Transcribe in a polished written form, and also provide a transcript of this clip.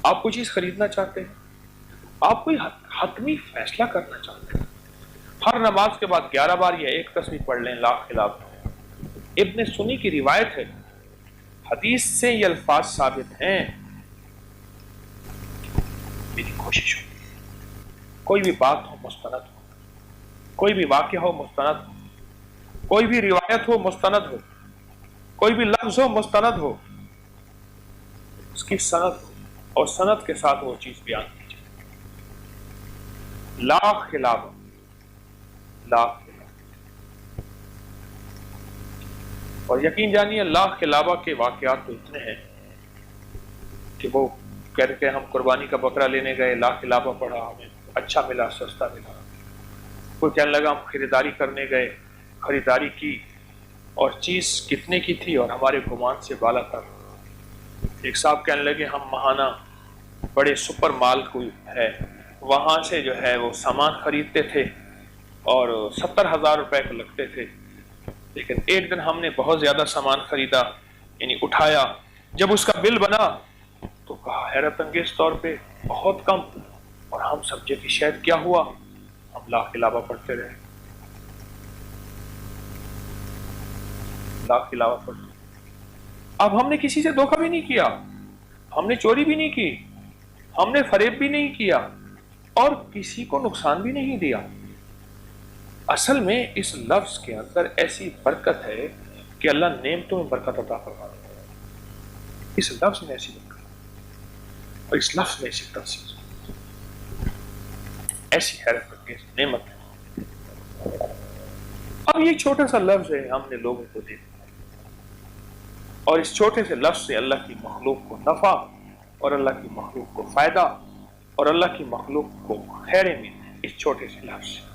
آپ کوئی چیز خریدنا چاہتے ہیں، آپ کوئی حتمی فیصلہ کرنا چاہتے ہیں، ہر نماز کے بعد 11 بار یہ ایک تسبیح پڑھ لیں لا خلاف۔ ابن سنی کی روایت ہے، حدیث سے یہ الفاظ ثابت ہیں، میری کوشش ہو کوئی بھی بات ہو مستند ہو، کوئی بھی واقعہ ہو مستند ہو، کوئی بھی روایت ہو مستند ہو، کوئی بھی لفظ ہو مستند ہو، اس کی سند ہو اور سند کے ساتھ وہ چیز بیان کی جائے، لا خلاف، لا خلاف۔ اور یقین جانیے لا خلافہ کے واقعات تو اتنے ہیں کہ وہ کہتے ہیں ہم قربانی کا بکرا لینے گئے، لا خلافہ پڑھا، ہمیں اچھا ملا، سستا ملا۔ کوئی کہنے لگا ہم خریداری کرنے گئے، خریداری کی اور چیز کتنے کی تھی اور ہمارے گمان سے بالا تر۔ ایک صاحب کہنے لگے ہم ماہانہ بڑے سپر مال کوئی ہے وہاں سے جو ہے وہ سامان خریدتے تھے اور 70,000 روپے کے لگتے تھے، لیکن ایک دن ہم نے بہت زیادہ سامان خریدا، یعنی اٹھایا، جب اس کا بل بنا تو کہا حیرت انگیز طور پہ بہت کم، اور ہم سمجھے کہ شاید کیا ہوا، ہم لا خلافہ پڑھتے رہے، لا خلافہ پڑھتے۔ اب ہم نے کسی سے دھوکہ بھی نہیں کیا، ہم نے چوری بھی نہیں کی، ہم نے فریب بھی نہیں کیا اور کسی کو نقصان بھی نہیں دیا۔ اصل میں اس لفظ کے اندر ایسی برکت ہے کہ اللہ نعمتوں میں برکت عطا فرما دیتا ہے، اس لفظ میں ایسی برکت اور اس لفظ میں ایسی تفصیل، ایسی حیرت انگیز نعمت ہے۔ اب یہ چھوٹا سا لفظ ہے، ہم نے لوگوں کو دے دیا، اور اس چھوٹے سے لفظ سے اللہ کی مخلوق کو نفع اور اللہ کی مخلوق کو فائدہ اور اللہ کی مخلوق کو خیریں ملیں اس چھوٹے سے لفظ سے۔